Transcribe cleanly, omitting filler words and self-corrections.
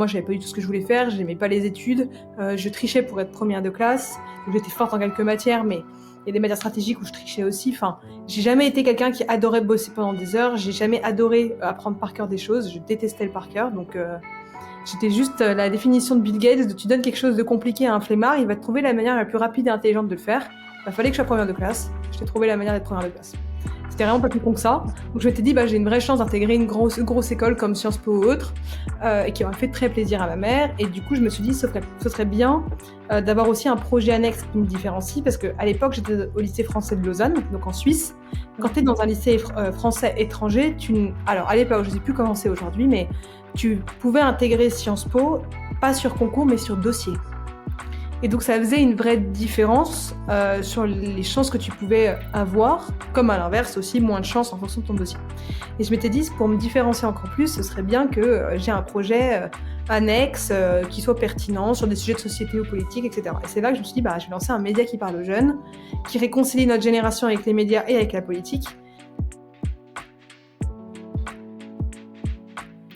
Moi, je savais pas du tout ce que je voulais faire, j'aimais pas les études, je trichais pour être première de classe, donc j'étais forte en quelques matières, mais il y a des matières stratégiques où je trichais aussi. Enfin, j'ai jamais été quelqu'un qui adorait bosser pendant des heures, j'ai jamais adoré apprendre par cœur des choses, je détestais le par cœur, donc j'étais juste la définition de Bill Gates, de tu donnes quelque chose de compliqué à un flemmard, il va te trouver la manière la plus rapide et intelligente de le faire. Il fallait que je sois première de classe, je t'ai trouvé la manière d'être première de classe. C'était vraiment pas plus con que ça. Donc je m'étais dit, j'ai une vraie chance d'intégrer une grosse école comme Sciences Po ou autre, et qui aurait fait très plaisir à ma mère. Et du coup, je me suis dit, ce serait bien d'avoir aussi un projet annexe qui me différencie, parce qu'à l'époque, j'étais au lycée français de Lausanne, donc en Suisse. Quand tu es dans un lycée français étranger, alors à l'époque, je ne sais plus comment c'est aujourd'hui, mais tu pouvais intégrer Sciences Po, pas sur concours, mais sur dossier. Et donc ça faisait une vraie différence sur les chances que tu pouvais avoir, comme à l'inverse aussi, moins de chances en fonction de ton dossier. Et je m'étais dit, pour me différencier encore plus, ce serait bien que j'ai un projet annexe qui soit pertinent sur des sujets de société ou politique, etc. Et c'est là que je me suis dit, je vais lancer un média qui parle aux jeunes, qui réconcilie notre génération avec les médias et avec la politique,